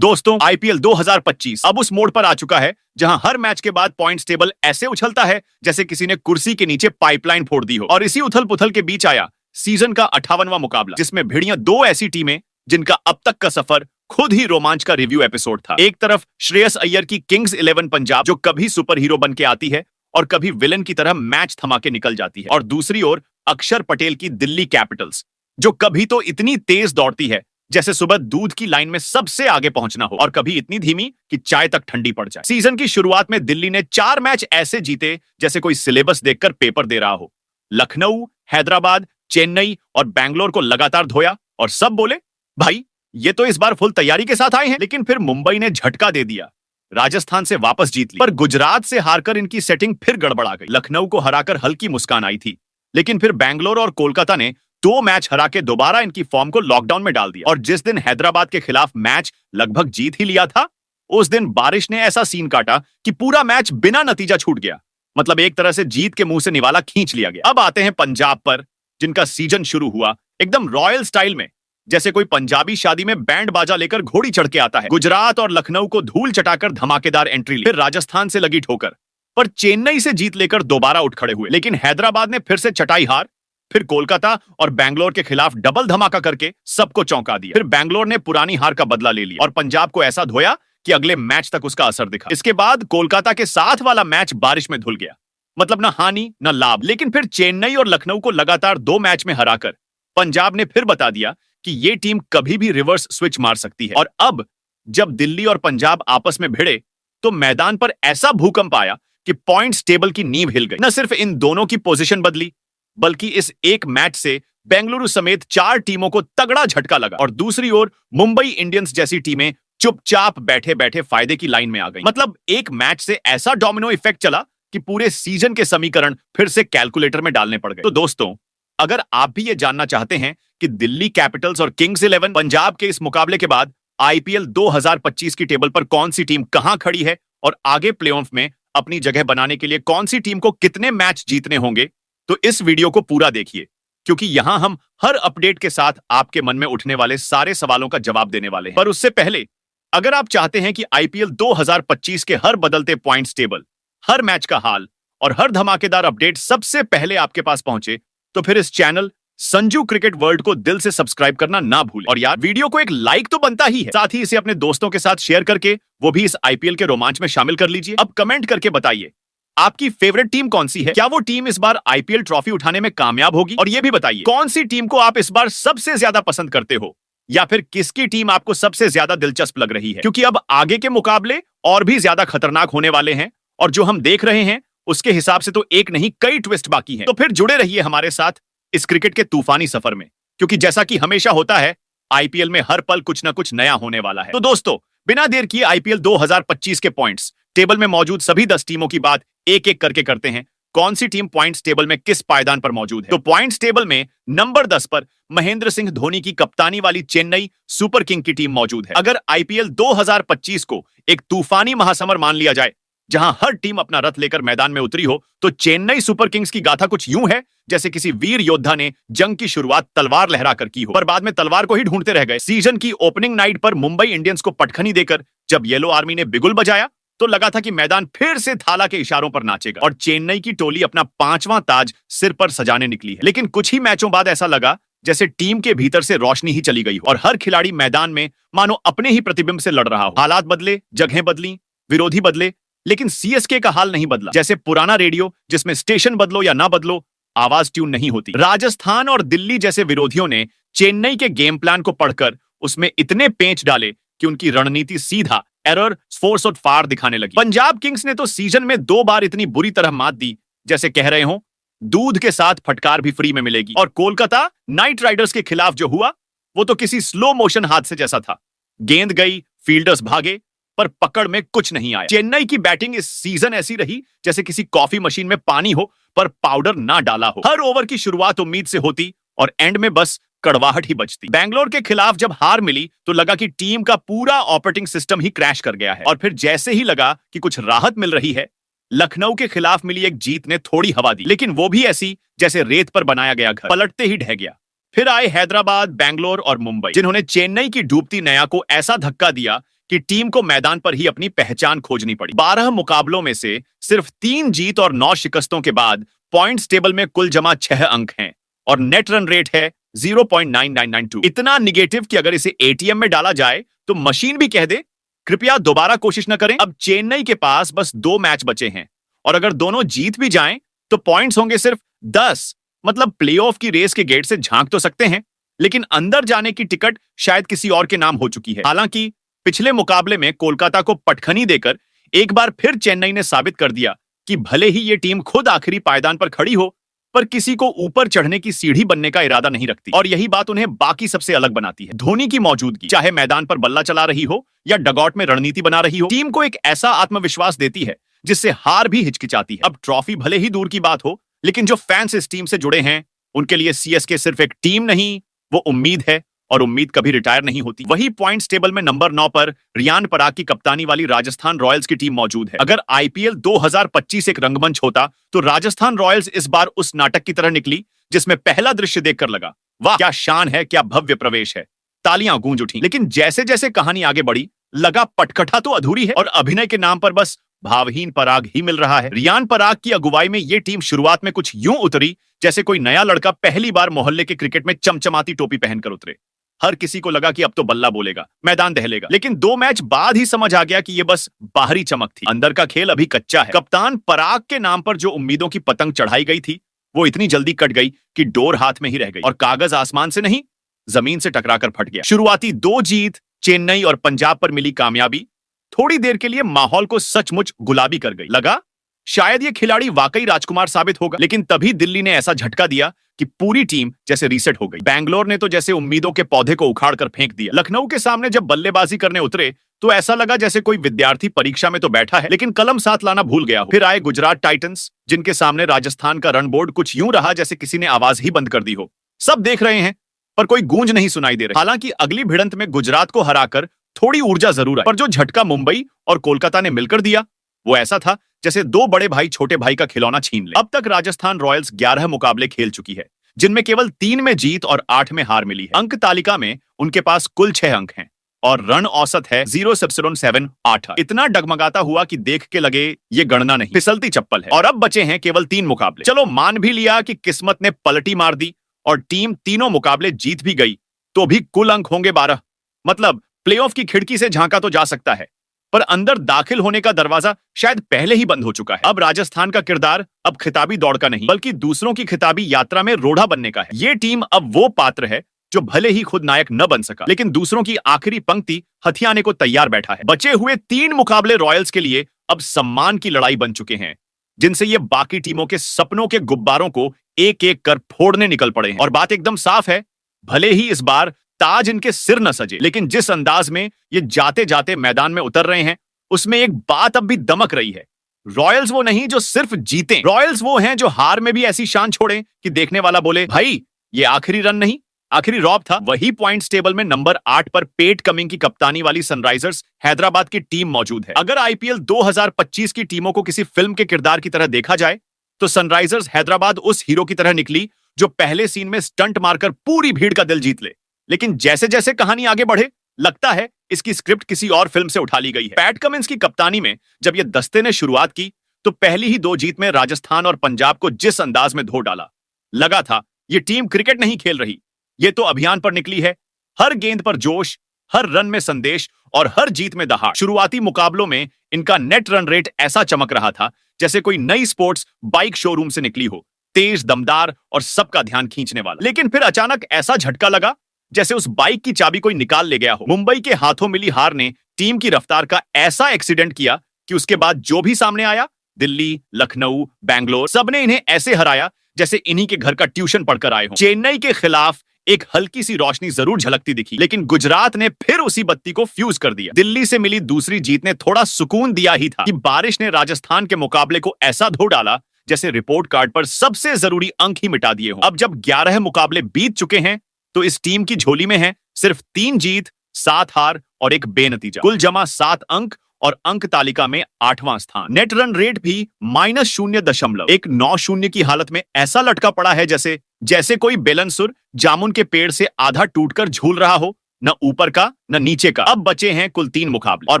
दोस्तों, आईपीएल 2025 अब उस मोड़ पर आ चुका है जहां हर मैच के बाद पॉइंट्स टेबल ऐसे उछलता है जैसे किसी ने कुर्सी के नीचे पाइपलाइन फोड़ दी हो। और इसी उथल पुथल के बीच आया सीजन का 58वां मुकाबला, जिसमें भिड़ियां दो ऐसी टीमें जिनका अब तक का सफर खुद ही रोमांच का रिव्यू एपिसोड था। एक तरफ श्रेयस अय्यर की किंग्स 11 पंजाब, जो कभी सुपर हीरो बन के आती है और कभी विलन की तरह मैच थमा के निकल जाती है, और दूसरी ओर अक्षर पटेल की दिल्ली कैपिटल्स, जो कभी तो इतनी तेज दौड़ती है जैसे सुबह दूध की लाइन में सबसे आगे पहुंचना हो, और कभी इतनी धीमी कि चाय तक ठंडी पड़ जाए। सीजन की शुरुआत में दिल्ली ने 4 मैच ऐसे जीते जैसे कोई सिलेबस देखकर पेपर दे रहा हो। लखनऊ, हैदराबाद, चेन्नई और बैंगलोर को लगातार धोया और सब बोले, भाई ये तो इस बार फुल तैयारी के साथ आए हैं। लेकिन फिर मुंबई ने झटका दे दिया, राजस्थान से वापस जीत ली, पर गुजरात से हारकर इनकी सेटिंग फिर गड़बड़ा गई। लखनऊ को हराकर हल्की मुस्कान आई थी, लेकिन फिर बैंगलोर और कोलकाता ने 2 मैच हरा के दोबारा इनकी फॉर्म को लॉकडाउन में डाल दिया। और जिस दिन हैदराबाद के खिलाफ मैच लगभग जीत ही लिया था, उस दिन बारिश ने ऐसा सीन काटा कि पूरा मैच बिना नतीजा छूट गया। मतलब एक तरह से जीत के मुंह से निवाला खींच लिया गया। अब आते हैं पंजाब पर, जिनका सीजन शुरू हुआ एकदम रॉयल स्टाइल में, जैसे कोई पंजाबी शादी में बैंड बाजा लेकर घोड़ी चढ़ के आता है। गुजरात और लखनऊ को धूल चटाकर धमाकेदार एंट्री ली, फिर राजस्थान से लगी ठोकर, पर चेन्नई से जीत लेकर दोबारा उठ खड़े हुए। लेकिन हैदराबाद ने फिर से चटाई हार, फिर कोलकाता और बैंगलोर के खिलाफ डबल धमाका करके सबको चौंका दिया। फिर बैंगलोर ने पुरानी हार का बदला ले लिया और पंजाब को ऐसा धोया कि अगले मैच तक उसका असर दिखा। इसके बाद कोलकाता के साथ वाला मैच बारिश में धुल गया, मतलब न हानि न लाभ। लेकिन फिर चेन्नई और लखनऊ को लगातार 2 मैच में हराकर पंजाब ने फिर बता दिया कि ये टीम कभी भी रिवर्स स्विच मार सकती है। और अब जब दिल्ली और पंजाब आपस में भिड़े तो मैदान पर ऐसा भूकंप आया कि पॉइंट्स टेबल की नींव हिल गई। न सिर्फ इन दोनों की पोजीशन बदली, बल्कि इस एक मैच से बेंगलुरु समेत 4 टीमों को तगड़ा झटका लगा। और दूसरी ओर मुंबई इंडियंस जैसी टीमें चुपचाप बैठे बैठे फायदे की लाइन में आ गई। मतलब एक मैच से ऐसा डोमिनो इफेक्ट चला कि पूरे सीजन के समीकरण फिर से कैलकुलेटर में डालने पड़ गए। तो दोस्तों, अगर आप भी ये जानना चाहते हैं कि दिल्ली कैपिटल्स और किंग्स 11 पंजाब के इस मुकाबले के बाद आईपीएल 2025 की टेबल पर कौन सी टीम कहां खड़ी है और आगे प्लेऑफ में अपनी जगह बनाने के लिए कौन सी टीम को कितने मैच जीतने होंगे, तो इस वीडियो को पूरा देखिए, क्योंकि यहां हम हर अपडेट के साथ आपके मन में उठने वाले सारे सवालों का जवाब देने वाले हैं। पर उससे पहले, अगर आप चाहते हैं कि आईपीएल 2025 के हर बदलते पॉइंट्स टेबल, हर मैच का हाल और हर धमाकेदार अपडेट सबसे पहले आपके पास पहुंचे, तो फिर इस चैनल संजू क्रिकेट वर्ल्ड को दिल से सब्सक्राइब करना ना भूलें। और यार, वीडियो को एक लाइक तो बनता ही है, साथ ही इसे अपने दोस्तों के साथ शेयर करके वो भी इस आईपीएल के रोमांच में शामिल कर लीजिए। अब कमेंट करके बताइए, आपकी फेवरेट टीम कौन सी है? क्या वो टीम इस बार आईपीएल ट्रॉफी उठाने में कामयाब होगी? और ये भी बताइए, कौन सी टीम को आप इस बार सबसे ज्यादा पसंद करते हो, या फिर किसकी टीम आपको सबसे ज्यादा दिलचस्प लग रही है? क्योंकि अब आगे के मुकाबले और भी ज्यादा खतरनाक होने वाले हैं, और जो हम देख रहे हैं उसके हिसाब से तो एक नहीं कई ट्विस्ट बाकी हैं। तो फिर जुड़े रहिए हमारे साथ इस क्रिकेट के तूफानी सफर में, क्योंकि जैसा कि हमेशा होता है, आईपीएल में हर पल कुछ ना कुछ नया होने वाला है। तो दोस्तों, बिना देर किए आईपीएल 2025 के पॉइंट्स टेबल में मौजूद सभी 10 टीमों की बात एक एक करके करते हैं। कौन सी टीम पॉइंट्स टेबल में किस पायदान पर मौजूद है? तो पॉइंट्स टेबल में नंबर 10 पर महेंद्र सिंह धोनी की कप्तानी वाली चेन्नई सुपर किंग की टीम मौजूद है। अगर आईपीएल 2025 को एक तूफानी महासमर मान लिया जाए, जहां हर टीम अपना रथ लेकर मैदान में उतरी हो, तो चेन्नई सुपर किंग्स की गाथा कुछ यूं है जैसे किसी वीर योद्धा ने जंग की शुरुआत तलवार लहराकर की हो, पर बाद में तलवार को ही ढूंढते रह गए। सीजन की ओपनिंग नाइट पर मुंबई इंडियंस को पटखनी देकर जब येलो आर्मी ने बिगुल बजाया, तो लगा था कि मैदान फिर से थाला के इशारों पर नाचेगा और चेन्नई की टोली अपना 5वां ताज सिर पर सजाने निकली है। लेकिन कुछ ही मैचों बाद ऐसा लगा जैसे टीम के भीतर से रोशनी ही चली गई हो, और हर खिलाड़ी मैदान में मानो अपने ही प्रतिबिंब से लड़ रहा हो। हालात बदले, जगहें बदली, विरोधी बदले, लेकिन सीएसके का हाल नहीं बदला। जैसे पुराना रेडियो जिसमें स्टेशन बदलो या ना बदलो, आवाज ट्यून नहीं होती। राजस्थान और दिल्ली जैसे विरोधियों ने चेन्नई के गेम प्लान को पढ़कर उसमें इतने पेंच डाले कि उनकी रणनीति सीधा एरर, फोर्स और फार दिखाने लगी। पंजाब किंग्स ने तो सीजन में 2 बार इतनी बुरी तरह मात दी जैसे कह रहे हो दूध के साथ फटकार भी फ्री में मिलेगी। और कोलकाता नाइट राइडर्स के खिलाफ जो हुआ, वो तो किसी स्लो मोशन हादसे जैसा था। गेंद गई, फील्डर्स भागे, पर पकड़ में कुछ नहीं आया। चेन्नई की बैटिंग इस सीजन ऐसी रही जैसे किसी कॉफी मशीन में पानी हो पर पाउडर ना डाला हो। हर ओवर की शुरुआत उम्मीद से होती और एंड में बस कड़वाहट ही बचती। बैंगलोर के खिलाफ जब हार मिली तो लगा कि टीम का पूरा ऑपरेटिंग सिस्टम ही क्रैश कर गया है। और फिर जैसे ही लगा कि कुछ राहत मिल रही है, लखनऊ के खिलाफ मिली एक जीत ने थोड़ी हवा दी, लेकिन वो भी ऐसी जैसे रेत पर बनाया गया घर पलटते ही ढह गया। फिर आए हैदराबाद, बैंगलोर और मुंबई, जिन्होंने चेन्नई की डूबती नया को ऐसा धक्का दिया कि टीम को मैदान पर ही अपनी पहचान खोजनी पड़ी। 12 मुकाबलों में से सिर्फ 3 जीत और 9 शिकस्तों के बाद पॉइंट्स टेबल में कुल जमा 6 अंक हैं और नेट रन रेट है 0.9992। इतना निगेटिव कि अगर इसे एटीएम में डाला जाए तो मशीन भी कह दे कृपया दोबारा कोशिश न करें। अब चेन्नई के पास बस 2 मैच बचे हैं और अगर दोनों जीत भी जाएं तो पॉइंट्स होंगे सिर्फ 10। मतलब प्लेऑफ की रेस के गेट से झांक तो सकते हैं, लेकिन अंदर जाने की टिकट शायद किसी और के नाम हो चुकी है। हालांकि पिछले मुकाबले में कोलकाता को पटखनी देकर एक बार फिर चेन्नई ने साबित कर दिया कि भले ही ये टीम खुद आखिरी पायदान पर खड़ी हो, पर किसी को ऊपर चढ़ने की सीढ़ी बनने का इरादा नहीं रखती और यही बात उन्हें बाकी सबसे अलग बनाती है। धोनी की मौजूदगी चाहे मैदान पर बल्ला चला रही हो या डगआउट में रणनीति बना रही हो, टीम को एक ऐसा आत्मविश्वास देती है जिससे हार भी हिचकिचाती है। अब ट्रॉफी भले ही दूर की बात हो, लेकिन जो फैंस इस टीम से जुड़े हैं उनके लिए सीएसके सिर्फ एक टीम नहीं, वो उम्मीद है और उम्मीद कभी रिटायर नहीं होती। वही पॉइंट्स टेबल में नंबर 9 पर रियान पराग की कप्तानी वाली राजस्थान रॉयल्स की टीम मौजूद है। अगर आईपीएल 2025 एक रंगमंच होता तो राजस्थान रॉयल्स इस बार उस नाटक की तरह निकली जिसमें पहला दृश्य देखकर लगा, वाह क्या शान है, क्या भव्य प्रवेश है, तालियां गूंज उठी। लेकिन जैसे जैसे कहानी आगे बढ़ी लगा पटकथा तो अधूरी है और अभिनय के नाम पर बस भावहीन पराग ही मिल रहा है। रियान पराग की अगुवाई में यह टीम शुरुआत में कुछ यूं उतरी जैसे कोई नया लड़का पहली बार मोहल्ले के क्रिकेट में चमचमाती टोपी पहनकर उतरे। हर किसी को लगा कि अब तो बल्ला बोलेगा, मैदान दहलेगा, लेकिन 2 मैच बाद ही समझ आ गया कि यह बस बाहरी चमक थी, अंदर का खेल अभी कच्चा है। कप्तान पराग के नाम पर जो उम्मीदों की पतंग चढ़ाई गई थी वो इतनी जल्दी कट गई कि डोर हाथ में ही रह गई और कागज आसमान से नहीं जमीन से टकराकर फट गया। शुरुआती 2 जीत चेन्नई और पंजाब पर मिली कामयाबी थोड़ी देर के लिए माहौल को सचमुच गुलाबी कर गई। लगा शायद ये खिलाड़ी वाकई राजकुमार साबित होगा, लेकिन तभी दिल्ली ने ऐसा झटका दिया कि पूरी टीम जैसे रीसेट हो गई। बैंगलोर ने तो जैसे उम्मीदों के पौधे को उखाड़ कर फेंक दिया। लखनऊ के सामने जब बल्लेबाजी करने उतरे तो ऐसा लगा जैसे कोई विद्यार्थी परीक्षा में तो बैठा है लेकिन कलम साथ लाना भूल गया हो। फिर आए गुजरात टाइटंस, जिनके सामने राजस्थान का रन बोर्ड कुछ यूं रहा जैसे किसी ने आवाज ही बंद कर दी हो। सब देख रहे हैं पर कोई गूंज नहीं सुनाई दे रही। हालांकि अगली भिड़ंत में गुजरात को हराकर थोड़ी ऊर्जा जरूर आई, पर जो झटका मुंबई और कोलकाता ने मिलकर दिया वो ऐसा था जैसे 2 बड़े भाई छोटे भाई का खिलौना छीन ले। अब तक राजस्थान रॉयल्स 11 मुकाबले खेल चुकी है, जिनमें केवल 3 में जीत और 8 में हार मिली है। अंक तालिका में उनके पास कुल 6 अंक हैं और रन औसत है 0.78। इतना डगमगाता हुआ कि देख के लगे ये गणना नहीं, फिसलती चप्पल है। और अब बचे हैं केवल 3 मुकाबले। चलो मान भी लिया कि किस्मत ने पलटी मार दी और टीम तीनों मुकाबले जीत भी गई, तो भी कुल अंक होंगे 12। मतलब प्लेऑफ की खिड़की से झांका तो जा सकता है, पर अंदर दाखिल होने का दरवाजा शायद पहले ही बंद हो चुका है। अब राजस्थान का किरदार अब खिताबी दौड़ का नहीं, बल्कि दूसरों की खिताबी यात्रा में रोड़ा बनने का है। ये टीम अब वो पात्र है जो भले ही खुद नायक न बन सका, लेकिन दूसरों की आखिरी पंक्ति हथियाने को तैयार बैठा है। बचे हुए 3 मुकाबले रॉयल्स के लिए अब सम्मान की लड़ाई बन चुके हैं, जिनसे ये बाकी टीमों के सपनों के गुब्बारों को एक एक कर फोड़ने निकल पड़े हैं। और बात एकदम साफ है, भले ही इस बार ताज इनके सिर न सजे, लेकिन जिस अंदाज में ये जाते जाते मैदान में उतर रहे हैं उसमें एक बात अब भी दमक रही है। रॉयल्स वो नहीं जो सिर्फ जीते, रॉयल्स वो हैं जो हार में भी ऐसी शान छोड़े कि देखने वाला बोले भाई ये आखिरी रन नहीं, आखिरी रॉब था। वही पॉइंट्स टेबल में नंबर 8 पर पेट कमिंग की कप्तानी वाली सनराइजर्स हैदराबाद की टीम मौजूद है। अगर आईपीएल 2025 की टीमों को किसी फिल्म के किरदार की तरह देखा जाए तो सनराइजर्स हैदराबाद उस हीरो की तरह निकली जो पहले सीन में स्टंट मारकर पूरी भीड़ का दिल जीत ले। लेकिन जैसे जैसे कहानी आगे बढ़े लगता है इसकी स्क्रिप्ट किसी और फिल्म से उठा ली गई है। पैट कमिंस की कप्तानी में जब ये दस्ते ने शुरुआत की तो पहली ही 2 जीत में राजस्थान और पंजाब को जिस अंदाज में धो डाला, लगा था ये टीम क्रिकेट नहीं खेल रही, ये तो अभियान पर निकली है। हर गेंद पर जोश, हर रन में संदेश और हर जीत में दहाड़। शुरुआती मुकाबलों में इनका नेट रन रेट ऐसा चमक रहा था जैसे कोई नई स्पोर्ट्स बाइक शोरूम से निकली हो, तेज, दमदार और सबका ध्यान खींचने वाला। लेकिन फिर अचानक ऐसा झटका लगा जैसे उस बाइक की चाबी कोई निकाल ले गया हो। मुंबई के हाथों मिली हार ने टीम की रफ्तार का ऐसा एक्सीडेंट किया कि उसके बाद जो भी सामने आया, दिल्ली, लखनऊ, बैंगलोर, सबने इन्हें ऐसे हराया जैसे इन्हीं के घर का ट्यूशन पढ़कर आए हों। चेन्नई के खिलाफ एक हल्की सी रोशनी जरूर झलकती दिखी, लेकिन गुजरात ने फिर उसी बत्ती को फ्यूज कर दिया। दिल्ली से मिली दूसरी जीत ने थोड़ा सुकून दिया ही था कि बारिश ने राजस्थान के मुकाबले को ऐसा धो डाला जैसे रिपोर्ट कार्ड पर सबसे जरूरी अंक ही मिटा दिए हों। अब जब 11 मुकाबले बीत चुके हैं तो इस टीम की झोली में है सिर्फ 3 जीत, 7 हार और 1 बेनतीजा। कुल जमा 7 अंक और अंक तालिका में 8वां स्थान। नेट रन रेट भी -0.1 एक 9-0 की हालत में ऐसा लटका पड़ा है जैसे कोई बेलनसुर जामुन के पेड़ से आधा टूटकर झूल रहा हो न ऊपर का न नीचे का। अब बचे हैं कुल 3 मुकाबले और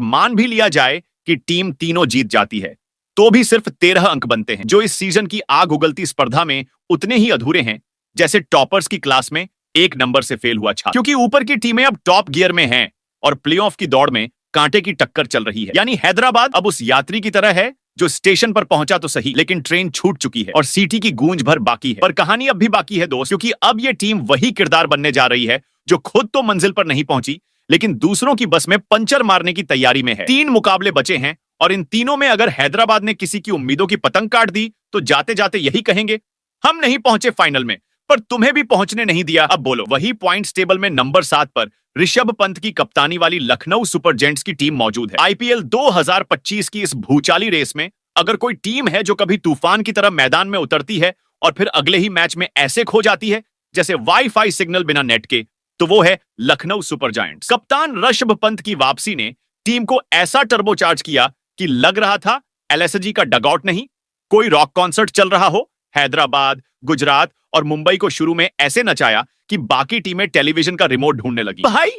मान भी लिया जाए कि टीम तीनों जीत जाती है तो भी सिर्फ 13 अंक बनते हैं, जो इस सीजन की आग उगलती स्पर्धा में उतने ही अधूरे हैं जैसे टॉपर्स की क्लास में 1 नंबर से फेल हुआ छात्र। क्योंकि ऊपर की टीमें अब टॉप गियर में हैं और प्लेऑफ की दौड़ में कांटे की टक्कर चल रही है। यानी हैदराबाद अब उस यात्री की तरह है जो स्टेशन पर पहुंचा तो सही, लेकिन ट्रेन छूट चुकी है और सीटी की गूंज भर बाकी है। पर कहानी अब भी बाकी है दोस्त, क्योंकि अब यह टीम वही किरदार बनने जा रही है जो खुद तो मंजिल पर नहीं पहुंची लेकिन दूसरों की बस में पंचर मारने की तैयारी में है। 3 मुकाबले बचे हैं और इन तीनों में अगर हैदराबाद ने किसी की उम्मीदों की पतंग काट दी तो जाते जाते यही कहेंगे, हम नहीं पहुंचे फाइनल में पर तुम्हें भी पहुंचने नहीं दिया। अब बोलो, वही पॉइंट्स टेबल में नंबर 7 पर ऋषभ पंत की कप्तानी वाली लखनऊ सुपर जायंट्स की टीम मौजूद है। आईपीएल 2025 की इस भूचाली रेस में अगर कोई टीम है जो कभी तूफान की तरह मैदान में उतरती है और फिर अगले ही मैच में ऐसे खो जाती है जैसे वाईफाई सिग्नल बिना नेट के, तो वो है लखनऊ सुपर जायंट्स। कप्तान ऋषभ पंत की वापसी ने टीम को ऐसा टर्बोचार्ज किया कि लग रहा था एलएसजी का डगआउट नहीं, कोई रॉक कॉन्सर्ट चल रहा हो। हैदराबाद, गुजरात और मुंबई को शुरू में ऐसे नचाया कि बाकी टीमें टेलीविजन का रिमोट ढूंढने लगी। भाई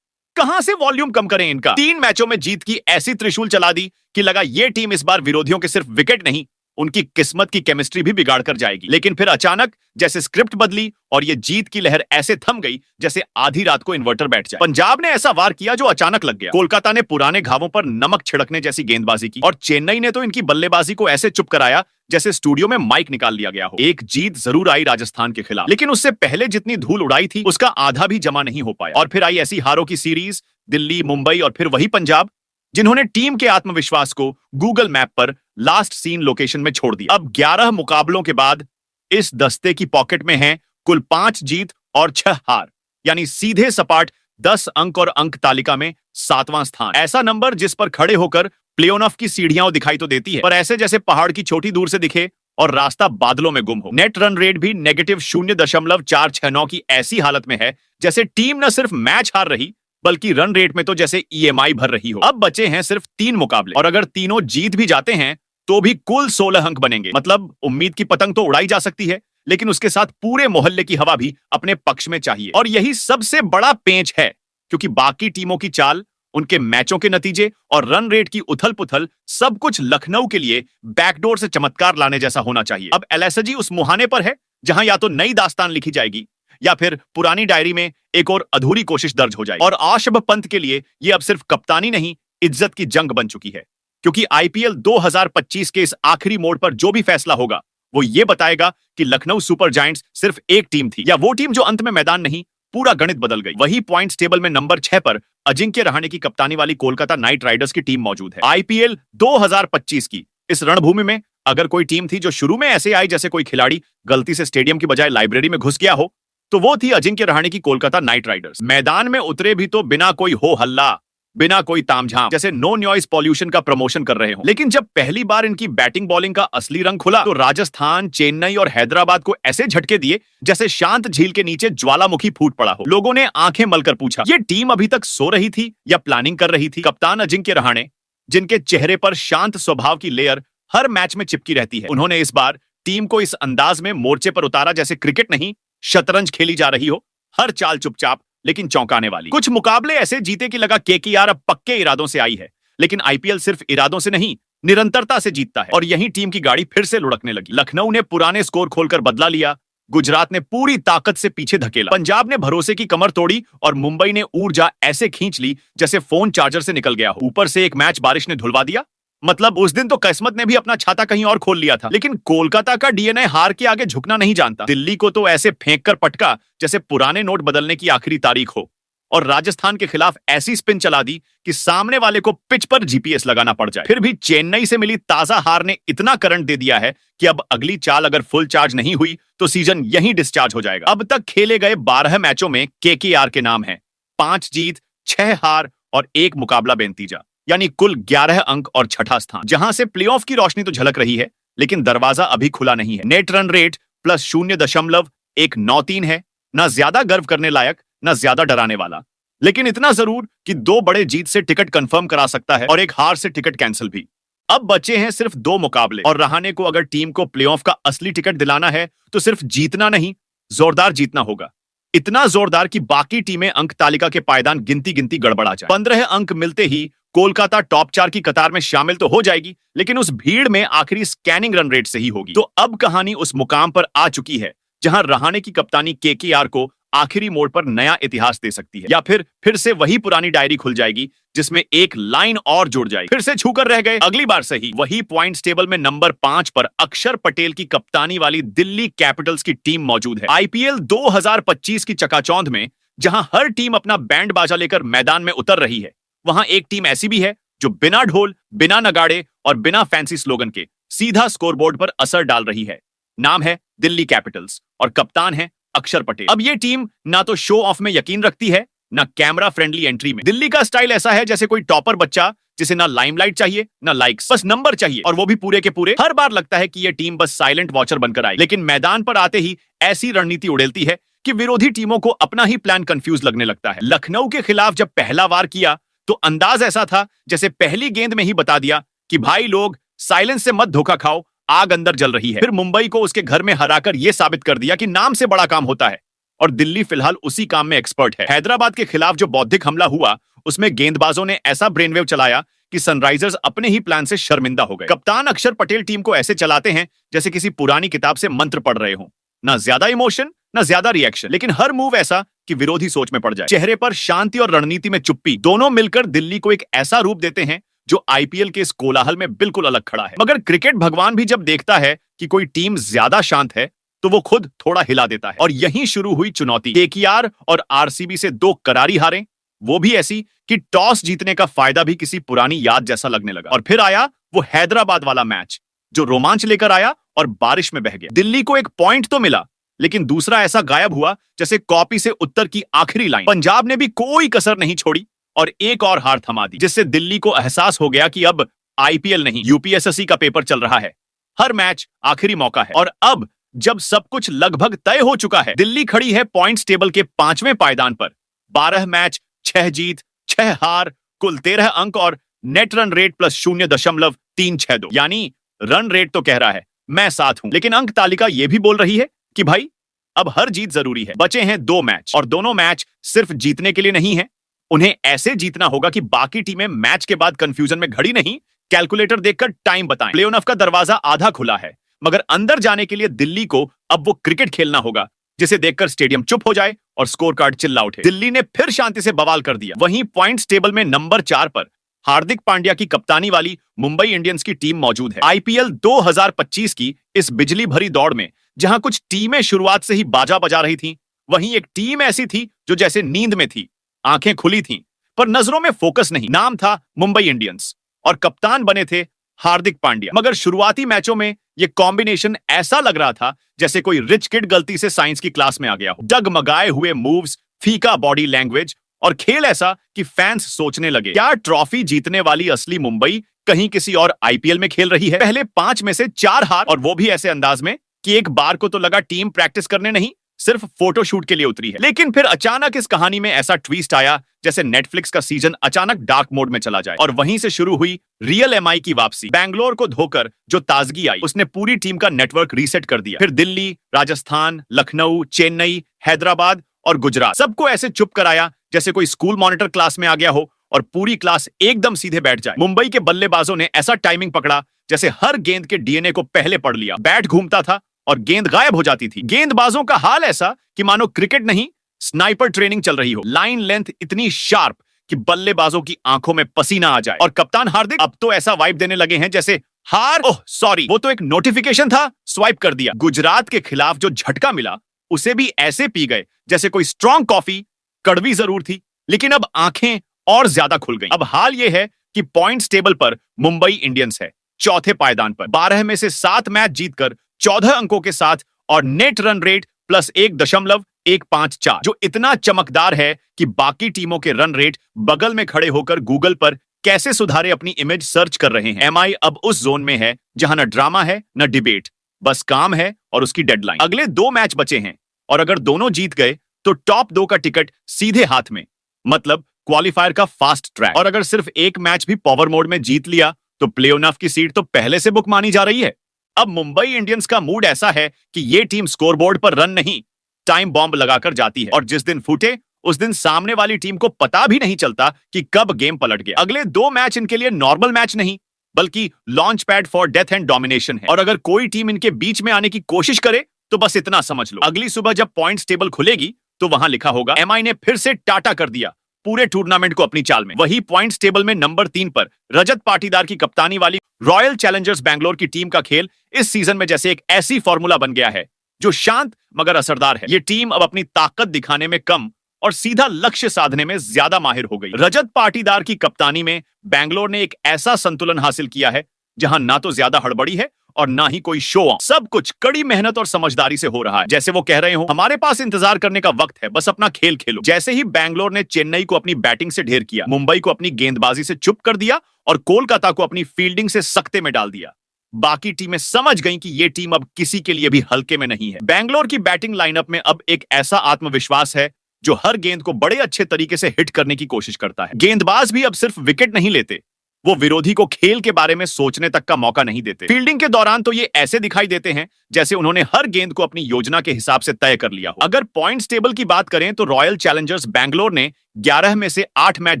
कहां से वॉल्यूम कम करें इनका। 3 मैचों में जीत की ऐसी त्रिशूल चला दी कि लगा ये टीम इस बार विरोधियों के सिर्फ विकेट नहीं, उनकी किस्मत की केमिस्ट्री भी बिगाड़ कर जाएगी। लेकिन फिर अचानक जैसे स्क्रिप्ट बदली और ये जीत की लहर ऐसे थम गई जैसे आधी रात को इन्वर्टर बैठ जाए। पंजाब ने ऐसा वार किया जो अचानक लग गया। कोलकाता ने पुराने घावों पर नमक छिड़कने जैसी गेंदबाजी की और चेन्नई ने तो इनकी बल्लेबाजी को ऐसे चुप कराया जैसे स्टूडियो में माइक निकाल लिया गया हो। एक जीत जरूर आई राजस्थान के खिलाफ, लेकिन उससे पहले जितनी धूल उड़ाई थी उसका आधा भी जमा नहीं हो पाया। और फिर आई ऐसी हारों की सीरीज, दिल्ली, मुंबई और फिर वही पंजाब, जिन्होंने टीम के आत्मविश्वास को गूगल मैप पर लास्ट सीन लोकेशन में छोड़ दिया। अब 11 मुकाबलों के बाद इस दस्ते की पॉकेट में है कुल 5 जीत और 6 हार, यानी सीधे सपाट 10 अंक और अंक तालिका में 7वां स्थान। ऐसा नंबर जिस पर खड़े होकर प्लेऑफ की सीढ़ियां दिखाई तो देती है, पर ऐसे जैसे पहाड़ की चोटी दूर से दिखे और रास्ता बादलों में गुम हो। नेट रन रेट भी नेगेटिव 0.469 की ऐसी हालत में है जैसे टीम न सिर्फ मैच हार रही बल्कि रन रेट में तो जैसे ईएमआई भर रही हो। अब बचे हैं सिर्फ 3 मुकाबले और अगर तीनों जीत भी जाते हैं तो भी कुल 16 अंक बनेंगे। मतलब उम्मीद की पतंग तो उड़ाई जा सकती है, लेकिन उसके साथ पूरे मोहल्ले की हवा भी अपने पक्ष में चाहिए। और यही सबसे बड़ा पेंच है, क्योंकि बाकी टीमों की चाल, उनके मैचों के नतीजे और रन रेट की उथल पुथल सब कुछ लखनऊ के लिए बैकडोर से चमत्कार लाने जैसा होना चाहिए। अब एलएसजी उस मुहाने पर है जहां या तो नई दास्तान लिखी जाएगी या फिर पुरानी डायरी में एक और अधूरी कोशिश दर्ज हो जाएगी। और ऋषभ पंत के लिए यह अब सिर्फ कप्तानी नहीं, इज्जत की जंग बन चुकी है, क्योंकि आईपीएल 2025 के इस आखिरी मोड़ पर जो भी फैसला होगा वो ये बताएगा कि लखनऊ सुपर जायंट्स सिर्फ एक टीम थी या वो टीम जो अंत में मैदान नहीं, पूरा गणित बदल गई। वही पॉइंट्स टेबल में नंबर 6 पर अजिंक्य रहाणे की कप्तानी वाली कोलकाता नाइट राइडर्स की टीम मौजूद है। आईपीएल 2025 की इस रणभूमि में अगर कोई टीम थी जो शुरू में ऐसे आई जैसे कोई खिलाड़ी गलती से स्टेडियम की बजाय लाइब्रेरी में घुस गया हो, तो वो थी अजिंक्य रहाणे की कोलकाता नाइट राइडर्स। मैदान में उतरे भी तो बिना कोई हो हल्ला, बिना कोई तामझाम, जैसे नो नॉइज पॉल्यूशन का प्रमोशन कर रहे हो। लेकिन जब पहली बार इनकी बैटिंग बॉलिंग का असली रंग खुला तो राजस्थान, चेन्नई और हैदराबाद को ऐसे झटके दिए जैसे शांत झील के नीचे ज्वालामुखी फूट पड़ा हो। लोगों ने आंखें मलकर पूछा, ये टीम अभी तक सो रही थी या प्लानिंग कर रही थी? कप्तान अजिंक्य रहाणे, जिनके चेहरे पर शांत स्वभाव की लेयर हर मैच में चिपकी रहती है, उन्होंने इस बार टीम को इस अंदाज में मोर्चे पर उतारा जैसे क्रिकेट नहीं, शतरंज खेली जा रही हो। हर चाल चुपचाप लेकिन चौंकाने वाली। कुछ मुकाबले ऐसे जीते कि लगा केकेआर अब पक्के इरादों से आई है, लेकिन आईपीएल सिर्फ इरादों से नहीं, निरंतरता से जीतता है। और यही टीम की गाड़ी फिर से लुढ़कने लगी। लखनऊ ने पुराने स्कोर खोलकर बदला लिया, गुजरात ने पूरी ताकत से पीछे धकेला, पंजाब ने भरोसे की कमर तोड़ी और मुंबई ने ऊर्जा ऐसे खींच ली जैसे फोन चार्जर से निकल गया हो। ऊपर से एक मैच बारिश ने धुलवा दिया। मतलब उस दिन तो किस्मत ने भी अपना छाता कहीं और खोल लिया था। लेकिन कोलकाता का डीएनए हार के आगे झुकना नहीं जानता। दिल्ली को तो ऐसे फेंक कर पटका जैसे पुराने नोट बदलने की आखिरी तारीख हो। और राजस्थान के खिलाफ ऐसी स्पिन चला दी कि सामने वाले को पिच पर जीपीएस लगाना पड़ जाए। फिर भी चेन्नई से मिली ताजा हार ने इतना करंट दे दिया है कि अब अगली चाल अगर फुल चार्ज नहीं हुई तो सीजन यहीं डिस्चार्ज हो जाएगा। अब तक खेले गए 12 मैचों में केकेआर के नाम है 5 जीत, 6 हार और 1 मुकाबला बेनतीजा, यानी कुल 11 अंक और 6ठा स्थान। जहां से प्लेऑफ की रोशनी तो झलक रही है, लेकिन दरवाजा अभी खुला नहीं है। नेट रन रेट प्लस 0.193 है, ना ज्यादा गर्व करने लायक ना ज्यादा डराने वाला, लेकिन इतना जरूर कि 2 बड़े जीत से टिकट कंफर्म करा सकता है और एक हार से टिकट कैंसिल भी। अब बचे हैं सिर्फ 2 मुकाबले और रहाणे को अगर टीम को प्लेऑफ का असली टिकट दिलाना है तो सिर्फ जीतना नहीं, जोरदार जीतना होगा। इतना जोरदार कि बाकी टीमें अंक तालिका के पायदान गिनती गिनती गड़बड़ा जाए। 15 अंक मिलते ही कोलकाता टॉप 4 की कतार में शामिल तो हो जाएगी, लेकिन उस भीड़ में आखिरी स्कैनिंग रन रेट से ही होगी। तो अब कहानी उस मुकाम पर आ चुकी है जहां रहाणे की कप्तानी केकेआर को आखिरी मोड़ पर नया इतिहास दे सकती है, या फिर से वही पुरानी डायरी खुल जाएगी जिसमें एक लाइन और जुड़ जाएगी। फिर से छूकर रह गए, अगली बार सही। वही पॉइंट्स टेबल में नंबर 5 पर अक्षर पटेल की कप्तानी वाली दिल्ली कैपिटल्स की टीम मौजूद है। आईपीएल 2025 की चकाचौंध में जहां हर टीम अपना बैंड बाजा लेकर मैदान में उतर रही है, वहां एक टीम ऐसी भी है जो बिना ढोल, बिना नगाड़े और बिना फैंसी स्लोगन के सीधा स्कोरबोर्ड पर असर डाल रही है। नाम है दिल्ली कैपिटल्स और कप्तान है अक्षर पटेल। अब ये टीम ना तो शो ऑफ में यकीन रखती है, ना कैमरा फ्रेंडली एंट्री में। दिल्ली का स्टाइल ऐसा है जैसे कोई टॉपर बच्चा जिसे ना लाइमलाइट चाहिए ना लाइक्स, बस नंबर चाहिए, और वो भी पूरे के पूरे। हर बार लगता है कि ये टीम बस साइलेंट वॉचर बनकर आई, लेकिन मैदान पर आते ही ऐसी रणनीति उड़ेलती है कि विरोधी टीमों को अपना ही प्लान कंफ्यूज लगने लगता है। लखनऊ के खिलाफ जब पहला वार किया तो अंदाज ऐसा था जैसे पहली गेंद में ही बता दिया कि भाई लोग साइलेंस से मत धोखा खाओ, आग अंदर जल रही है। फिर मुंबई को उसके घर में हराकर यह साबित कर दिया कि नाम से बड़ा काम होता है, और दिल्ली फिलहाल उसी काम में एक्सपर्ट है। हैदराबाद के खिलाफ जो बौद्धिक हमला हुआ उसमें गेंदबाजों ने ऐसा ब्रेनवेव चलाया कि सनराइजर्स अपने ही प्लान से शर्मिंदा हो गए। कप्तान अक्षर पटेल टीम को ऐसे चलाते हैं जैसे किसी पुरानी किताब से मंत्र पढ़ रहे हो, ना ज्यादा इमोशन ना ज्यादा रिएक्शन, लेकिन हर मूव ऐसा कि विरोधी सोच में पड़ जाए। चेहरे पर शांति और रणनीति में चुप्पी, दोनों मिलकर दिल्ली को एक ऐसा रूप देते हैं जो आईपीएल के इस कोलाहल में बिल्कुल अलग खड़ा है। मगर क्रिकेट भगवान भी जब देखता है कि कोई टीम ज्यादा शांत है तो वो खुद थोड़ा हिला देता है, और यहीं शुरू हुई चुनौती। केकेआर और आरसीबी से 2 करारी हारें, वो भी ऐसी कि टॉस जीतने का फायदा भी किसी पुरानी याद जैसा लगने लगा। और फिर आया वो हैदराबाद वाला मैच जो रोमांच लेकर आया और बारिश में बह गया। दिल्ली को एक पॉइंट तो मिला, लेकिन दूसरा ऐसा गायब हुआ जैसे कॉपी से उत्तर की आखिरी लाइन। पंजाब ने भी कोई कसर नहीं छोड़ी और एक और हार थमा दी, जिससे दिल्ली को एहसास हो गया कि अब आईपीएल नहीं, यूपीएसएससी का पेपर चल रहा है। हर मैच आखिरी मौका है। और अब जब सब कुछ लगभग तय हो चुका है, दिल्ली खड़ी है पॉइंट्स टेबल के 5वें पायदान पर। 12 मैच, 6 जीत, 6 हार, कुल 13 अंक और नेट रन रेट प्लस 0.362। यानी रन रेट तो कह रहा है मैं साथ हूं, लेकिन अंक तालिका यह भी बोल रही है कि भाई अब हर जीत जरूरी है। बचे हैं 2 मैच, और दोनों मैच सिर्फ जीतने के लिए नहीं है, उन्हें ऐसे जीतना होगा कि बाकी टीमें मैच के बाद कंफ्यूजन में घड़ी नहीं, कैलकुलेटर देखकर टाइम बताएं। प्लेऑफ का दरवाजा आधा खुला है, मगर अंदर जाने के लिए दिल्ली को अब वो क्रिकेट खेलना होगा जिसे देखकर स्टेडियम चुप हो जाए और स्कोर कार्ड चिल्ला उठे। दिल्ली ने फिर शांति से बवाल कर दिया। वहीं पॉइंट्स टेबल में नंबर 4 पर हार्दिक पांड्या की कप्तानी वाली मुंबई इंडियंस की टीम मौजूद है। आईपीएल 2025 की इस बिजली भरी दौड़ में जहां कुछ टीमें शुरुआत से ही बाजा बजा रही थीं, वहीं एक टीम ऐसी थी जो जैसे नींद में थी, आंखें खुली थीं, पर नजरों में फोकस नहीं। नाम था मुंबई इंडियंस और कप्तान बने थे हार्दिक पांड्या। मगर शुरुआती मैचों में यह कॉम्बिनेशन ऐसा लग रहा था जैसे कोई रिच किड गलती से साइंस की क्लास में आ गया हो। डगमगाए हुए मूव्स, फीका बॉडी लैंग्वेज और खेल ऐसा कि फैंस सोचने लगे, क्या ट्रॉफी जीतने वाली असली मुंबई कहीं किसी और आईपीएल में खेल रही है। पहले 5 में से 4 हार, और वो भी ऐसे अंदाज में कि एक बार को तो लगा टीम प्रैक्टिस करने नहीं, सिर्फ फोटो शूट के लिए उतरी है। लेकिन फिर अचानक इस कहानी में ऐसा ट्विस्ट आया जैसे नेटफ्लिक्स का सीजन अचानक डार्क मोड में चला जाए, और वहीं से शुरू हुई रियल एमआई की वापसी। बैंगलोर को धोकर जो ताजगी आई, उसने पूरी टीम का नेटवर्क रीसेट कर दिया। फिर दिल्ली, राजस्थान, लखनऊ, चेन्नई, हैदराबाद और गुजरात, सबको ऐसे चुप कराया जैसे कोई स्कूल मॉनिटर क्लास में आ गया हो और पूरी क्लास एकदम सीधे बैठ जाए। मुंबई के बल्लेबाजों ने ऐसा टाइमिंग पकड़ा जैसे हर गेंद के डीएनए को पहले पढ़ लिया। बैट घूमता था और गेंद गायब हो जाती थी। गेंदबाजों का हाल ऐसा कि मानो क्रिकेट नहीं, स्नाइपर ट्रेनिंग चल रही हो। लाइन लेंथ इतनी शार्प कि बल्लेबाजों की आंखों में पसीना आ जाए। और कप्तान हार्दिक अब तो ऐसा वाइब देने लगे हैं जैसे हार, ओह सॉरी, वो तो एक नोटिफिकेशन था, स्वाइप कर दिया। गुजरात के खिलाफ जो झटका मिला उसे भी ऐसे पी गए जैसे कोई स्ट्रॉन्ग कॉफी, कड़वी जरूर थी, लेकिन अब आंखें और ज्यादा खुल गई। अब हाल यह है कि पॉइंट्स टेबल पर मुंबई इंडियंस है चौथे पायदान पर, 12 में से 7 मैच जीतकर 14 अंकों के साथ, और नेट रन रेट प्लस 1.154, जो इतना चमकदार है कि बाकी टीमों के रन रेट बगल में खड़े होकर गूगल पर कैसे सुधारे अपनी इमेज सर्च कर रहे हैं। एमआई अब उस जोन में है जहां न ड्रामा है न डिबेट, बस काम है और उसकी डेडलाइन। अगले 2 मैच बचे हैं, और अगर दोनों जीत गए तो टॉप 2 का टिकट सीधे हाथ में, मतलब क्वालिफायर का फास्ट ट्रैक। और अगर सिर्फ एक मैच भी पावर मोड में जीत लिया तो प्लेऑफ की सीट तो पहले से बुक मानी जा रही है। अब मुंबई इंडियंस का मूड ऐसा है कि ये टीम स्कोरबोर्ड पर रन नहीं, टाइम बॉम्ब लगाकर जाती है और जिस दिन फूटे उस दिन सामने वाली टीम को पता भी नहीं चलता कि कब गेम पलट गया। अगले 2 मैच इनके लिए नॉर्मल मैच नहीं बल्कि launch pad for death and domination है और अगर कोई टीम इनके बीच में आने की कोशिश करे तो बस इतना समझ लो, अगली सुबह जब पॉइंट्स टेबल खुलेगी तो वहां लिखा होगा एमआई ने फिर से टाटा कर दिया पूरे टूर्नामेंट को अपनी चाल में। वही पॉइंट्स टेबल में नंबर 3 पर रजत पाटीदार की कप्तानी वाली रॉयल चैलेंजर्स बैंगलोर की टीम का खेल इस सीजन में जैसे एक ऐसी फॉर्मूला बन गया है जो शांत मगर असरदार है। ये टीम अब अपनी ताकत दिखाने में कम और सीधा लक्ष्य साधने में ज्यादा माहिर हो गई। रजत पाटीदार की कप्तानी में बैंगलोर ने एक ऐसा संतुलन हासिल किया है जहां ना तो ज्यादा हड़बड़ी है और ना ही कोई शो ऑफ। सब कुछ कड़ी मेहनत और समझदारी से हो रहा है। जैसे वो कह रहे हो हमारे पास इंतजार करने का वक्त है, बस अपना खेल खेलो। जैसे ही बैंगलोर ने चेन्नई को अपनी बैटिंग से ढेर किया, मुंबई को अपनी गेंदबाजी से चुप कर दिया और कोलकाता को अपनी फील्डिंग से सख्ते में डाल दिया, बाकी टीमें समझ गईं कि ये टीम अब किसी के लिए भी हल्के में नहीं है। बैंगलोर की बैटिंग लाइनअप में अब एक ऐसा आत्मविश्वास है जो हर गेंद को बड़े अच्छे तरीके से हिट करने की कोशिश करता है। गेंदबाज भी अब सिर्फ विकेट नहीं लेते, वो विरोधी को खेल के बारे में सोचने तक का मौका नहीं देते। फील्डिंग के दौरान तो ये ऐसे दिखाई देते हैं जैसे उन्होंने हर गेंद को अपनी योजना के हिसाब से तय कर लिया हो। अगर पॉइंट्स टेबल की बात करें तो रॉयल चैलेंजर्स बैंगलोर ने 11 में से 8 मैच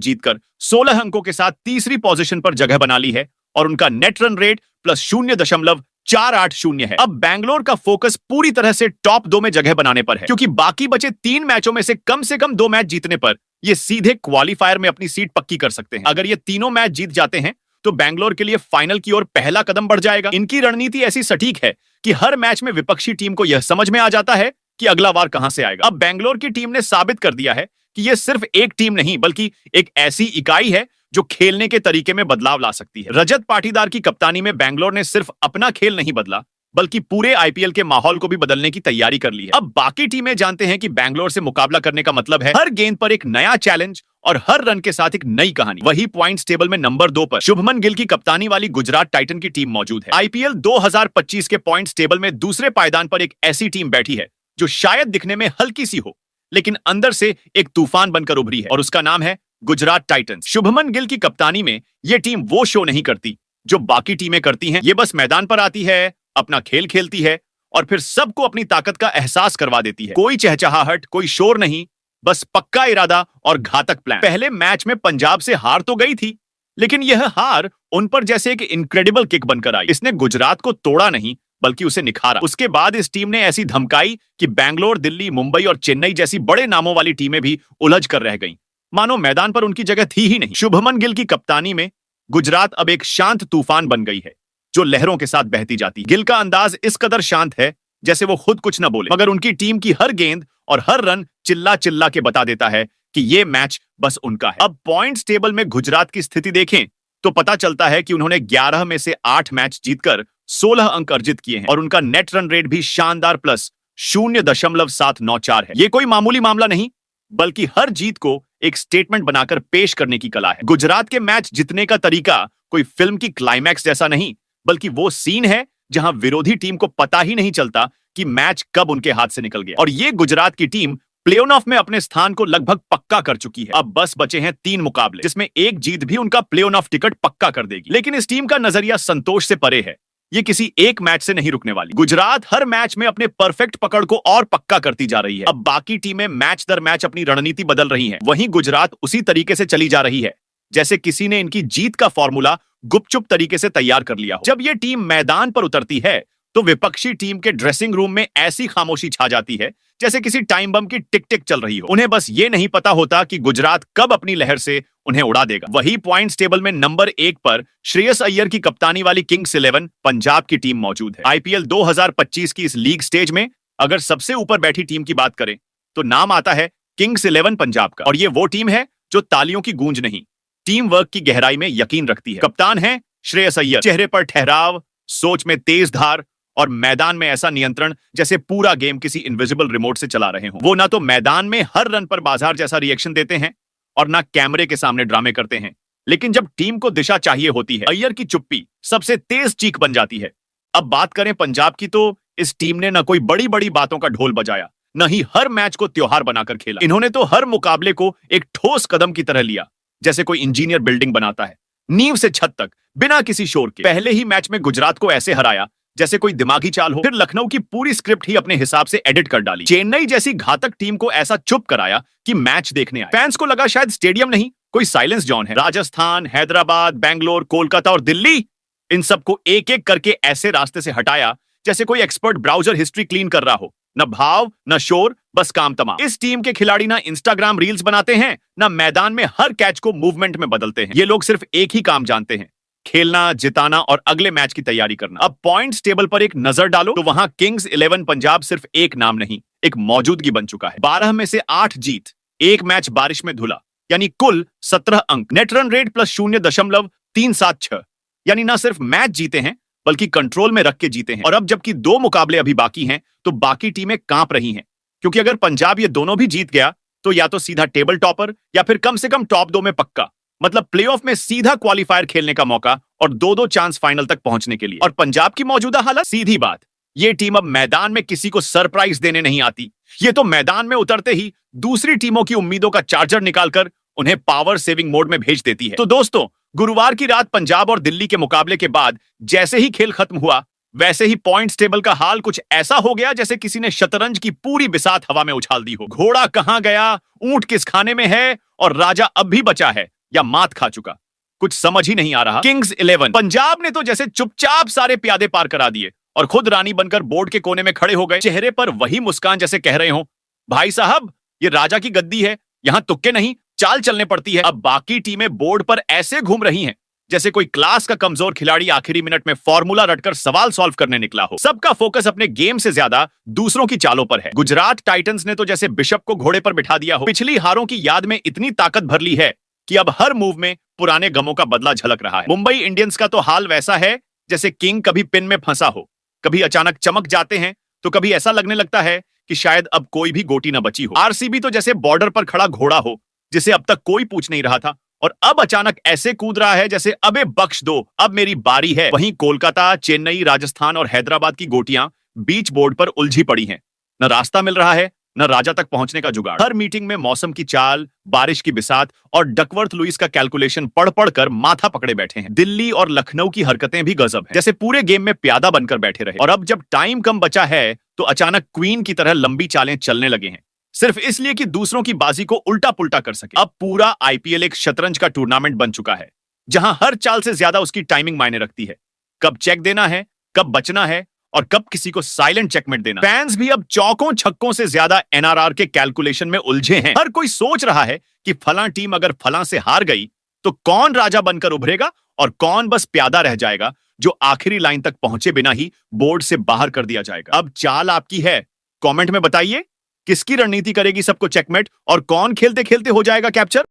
जीतकर 16 अंकों के साथ तीसरी पोजीशन पर जगह बना ली है और उनका नेट रन रेट +0.480 है। अब बैंगलोर का फोकस पूरी तरह से टॉप 2 में जगह बनाने पर है, क्योंकि बाकी बचे 3 मैचों में से कम 2 मैच जीतने पर ये सीधे क्वालिफायर में अपनी सीट पक्की कर सकते हैं। अगर ये तीनों मैच जीत जाते हैं तो बैंगलोर के लिए फाइनल की ओर पहला कदम बढ़ जाएगा। इनकी रणनीति ऐसी सटीक है कि हर मैच में विपक्षी टीम को यह समझ में आ जाता है कि अगला वार कहां से आएगा। अब बैंगलोर की टीम ने साबित कर दिया है कि यह सिर्फ एक टीम नहीं बल्कि एक ऐसी इकाई है जो खेलने के तरीके में बदलाव ला सकती है। रजत पाटीदार की कप्तानी में बैंगलोर ने सिर्फ अपना खेल नहीं बदला बल्कि पूरे आईपीएल के माहौल को भी बदलने की तैयारी कर ली है। अब बाकी टीमें जानते हैं कि बैंगलोर से मुकाबला करने का मतलब है हर गेंद पर एक नया चैलेंज और हर रन के साथ एक नई कहानी। वही पॉइंट्स टेबल में नंबर 2 पर शुभमन गिल की कप्तानी वाली गुजरात टाइटन की टीम मौजूद है। आईपीएल 2025 के पॉइंट्स टेबल में दूसरे पायदान पर एक ऐसी टीम बैठी है जो शायद दिखने में हल्की सी हो लेकिन अंदर से एक तूफान बनकर उभरी है और उसका नाम है गुजरात टाइटंस। शुभमन गिल की कप्तानी में यह टीम वो शो नहीं करती जो बाकी टीमें करती हैं। ये बस मैदान पर आती है, अपना खेल खेलती है और फिर सबको अपनी ताकत का एहसास करवा देती है। कोई चहचहाहट, कोई शोर नहीं, बस पक्का इरादा और घातक प्लान। पहले मैच में पंजाब से हार तो गई थी लेकिन यह हार उन पर जैसे एक इनक्रेडिबल किक बनकर आई। इसने गुजरात को तोड़ा नहीं बल्कि उसे निखारा। उसके बाद इस टीम ने ऐसी धमकाई कि बैंगलोर, दिल्ली, मुंबई और चेन्नई जैसी बड़े नामों वाली टीमें भी उलझ कर रह गईं, मानो मैदान पर उनकी जगह थी ही नहीं। शुभमन गिल की कप्तानी में गुजरात अब एक शांत तूफान बन गई है जो लहरों के साथ बहती जाती। गिल का अंदाज इस कदर शांत है जैसे वो खुद कुछ न बोले, मगर उनकी टीम की हर गेंद और हर रन चिल्ला चिल्ला के बता देता है कि ये मैच बस उनका है। अब पॉइंट्स टेबल में गुजरात की स्थिति देखें तो पता चलता है कि उन्होंने 11 में से 8 मैच जीतकर 16 अंक अर्जित किए हैं और उनका नेट रन रेट भी शानदार +0.794 है। ये कोई मामूली मामला नहीं बल्कि हर जीत को एक स्टेटमेंट बनाकर पेश करने की कला है। गुजरात के मैच जीतने का तरीका कोई फिल्म की क्लाइमैक्स जैसा नहीं बल्कि वो सीन है जहां विरोधी टीम को पता ही नहीं चलता कि मैच कब उनके हाथ से निकल गया। और ये गुजरात की टीम प्लेऑफ में अपने स्थान को लगभग पक्का कर चुकी है। अब बस बचे हैं 3 मुकाबले जिसमें एक जीत भी उनका प्लेऑफ टिकट पक्का कर देगी। लेकिन इस टीम का नजरिया संतोष से परे है। ये किसी एक मैच से नहीं रुकने वाली। गुजरात हर मैच में अपने परफेक्ट पकड़ को और पक्का करती जा रही है। अब बाकी टीमें मैच दर मैच अपनी रणनीति बदल रही हैं, वहीं गुजरात उसी तरीके से चली जा रही है जैसे किसी ने इनकी जीत का फॉर्मूला गुपचुप तरीके से तैयार कर लिया हो। जब ये टीम मैदान पर उतरती है तो विपक्षी टीम के ड्रेसिंग रूम में ऐसी खामोशी छा जाती है जैसे किसी टाइम बम की टिक टिक चल रही हो। उन्हें बस ये नहीं पता होता कि गुजरात कब अपनी लहर से उन्हें उड़ा देगा। वही पॉइंट्स टेबल में नंबर 1 पर श्रेयस अय्यर की कप्तानी वाली किंग्स 11 पंजाब की टीम मौजूद है। आईपीएल 2025 की इस लीग स्टेज में अगर सबसे ऊपर बैठी टीम की बात करें तो नाम आता है किंग्स 11 पंजाब का। और ये वो टीम है जो तालियों की गूंज नहीं, टीम वर्क की गहराई में यकीन रखती है। कप्तान है श्रेयस अय्यर, चेहरे पर ठहराव, सोच में तेज धार और मैदान में ऐसा नियंत्रण जैसे पूरा गेम किसी इनविजिबल रिमोट से चला रहे हों। वो ना तो मैदान में हर रन पर बाजार जैसा रिएक्शन देते हैं और ना कैमरे के सामने ड्रामे करते हैं, लेकिन जब टीम को दिशा चाहिए होती है अय्यर की चुप्पी सबसे तेज चीख बन जाती है। अब बात करें पंजाब की तो इस टीम ने ना कोई बड़ी बड़ी बातों का ढोल बजाया, न ही हर मैच को त्योहार बनाकर खेला। इन्होंने तो हर मुकाबले को एक ठोस कदम की तरह लिया, जैसे कोई इंजीनियर बिल्डिंग बनाता है नींव से छत तक बिना किसी शोर के। पहले ही मैच में गुजरात को ऐसे हराया जैसे कोई दिमागी चाल हो। फिर लखनऊ की पूरी स्क्रिप्ट ही अपने हिसाब से एडिट कर डाली। चेन्नई जैसी घातक टीम को ऐसा चुप कराया कि मैच देखने आए। फैंस को लगा शायद स्टेडियम नहीं कोई साइलेंस जोन है। राजस्थान, हैदराबाद, बेंगलोर, कोलकाता और दिल्ली, इन सबको एक एक करके ऐसे रास्ते से हटाया जैसे कोई एक्सपर्ट ब्राउजर हिस्ट्री क्लीन कर रहा हो। न भाव न शोर, बस काम तमाम। इस टीम के खिलाड़ी ना इंस्टाग्राम रील्स बनाते हैं, ना मैदान में हर कैच को मूवमेंट में बदलते हैं। ये लोग सिर्फ एक ही काम जानते हैं, खेलना, जिताना और अगले मैच की तैयारी करना। अब पॉइंट्स टेबल पर एक नजर डालो तो वहां किंग्स 11 पंजाब सिर्फ एक नाम नहीं, एक मौजूदगी बन चुका है। 12 में से 8 जीत, एक मैच बारिश में धुला, यानी कुल 17 अंक। नेट रन रेट प्लस 0.376, यानी ना सिर्फ मैच जीते हैं बल्कि कंट्रोल में रख के जीते हैं। और अब जबकि 2 मुकाबले अभी बाकी हैं तो बाकी टीमें कांप रही हैं, क्योंकि अगर पंजाब ये दोनों भी जीत गया तो या तो सीधा टेबल टॉपर या फिर कम से कम टॉप 2 में पक्का, मतलब प्लेऑफ में सीधा क्वालिफायर खेलने का मौका और 2-2 चांस फाइनल तक पहुंचने के लिए। और पंजाब की मौजूदा हालत, सीधी बात, ये टीम अब मैदान में किसी को सरप्राइज देने नहीं आती। ये तो मैदान में उतरते ही दूसरी टीमों की उम्मीदों का चार्जर निकालकर उन्हें पावर सेविंग मोड में भेज देती है। तो दोस्तों, गुरुवार की रात पंजाब और दिल्ली के मुकाबले के बाद जैसे ही खेल खत्म हुआ, वैसे ही पॉइंट्स टेबल का हाल कुछ ऐसा हो गया जैसे किसी ने शतरंज की पूरी बिसात हवा में उछाल दी हो। घोड़ा कहां गया, ऊंट किस खाने में है और राजा अब भी बचा है या मात खा चुका, कुछ समझ ही नहीं आ रहा। किंग्स 11 पंजाब ने तो जैसे चुपचाप सारे प्यादे पार करा दिए और खुद रानी बनकर बोर्ड के कोने में खड़े हो गए, चेहरे पर वही मुस्कान जैसे कह रहे हो, भाई साहब ये राजा की गद्दी है, यहां तुक्के नहीं चाल चलने पड़ती है। अब बाकी टीमें बोर्ड पर ऐसे घूम रही हैं जैसे कोई क्लास का कमजोर खिलाड़ी आखिरी मिनट में फॉर्मूला रटकर सवाल सॉल्व करने निकला हो। सबका फोकस अपने गेम से ज्यादा दूसरों की चालों पर है। गुजरात टाइटंस ने तो जैसे बिशप को घोड़े पर बिठा दिया हो। पिछली हारों की याद में इतनी ताकत भर ली है कि अब हर मूव में पुराने गमों का बदला झलक रहा है। मुंबई इंडियंस का तो हाल वैसा है जैसे किंग कभी पिन में फंसा हो, कभी अचानक चमक जाते हैं तो कभी ऐसा लगने लगता है कि शायद अब कोई भी गोटी न बची हो। आरसीबी तो जैसे बॉर्डर पर खड़ा घोड़ा हो जिसे अब तक कोई पूछ नहीं रहा था और अब अचानक ऐसे कूद रहा है जैसे अबे बख्श दो, अब मेरी बारी है। वहीं कोलकाता, चेन्नई, राजस्थान और हैदराबाद की गोटियां बीच बोर्ड पर उलझी पड़ी हैं। न रास्ता मिल रहा है, न राजा तक पहुंचने का जुगाड़। हर मीटिंग में मौसम की चाल, बारिश की बिसात और डकवर्थ लुइस का कैलकुलेशन पढ़ पढ़ कर माथा पकड़े बैठे हैं। दिल्ली और लखनऊ की हरकतें भी गजब हैं, जैसे पूरे गेम में प्यादा बनकर बैठे रहे। और अब जब टाइम कम बचा है तो अचानक क्वीन की तरह लंबी चालें चलने लगे हैं, सिर्फ इसलिए कि दूसरों की बाजी को उल्टा पुल्टा कर सके। अब पूरा आईपीएल एक शतरंज का टूर्नामेंट बन चुका है, जहां हर चाल से ज्यादा उसकी टाइमिंग मायने रखती है। कब चेक देना है, कब बचना है और कब किसी को साइलेंट चेकमेट देना। फैंस भी अब चौकों छक्कों से ज्यादा एनआरआर के कैलकुलेशन में उलझे हैं। हर कोई सोच रहा है कि फलां टीम अगर फलां से हार गई तो कौन राजा बनकर उभरेगा और कौन बस प्यादा रह जाएगा जो आखिरी लाइन तक पहुंचे बिना ही बोर्ड से बाहर कर दिया जाएगा। अब चाल आपकी है, कमेंट में बताइए किसकी रणनीति करेगी सबको चेकमेट और कौन खेलते खेलते हो जाएगा कैप्चर।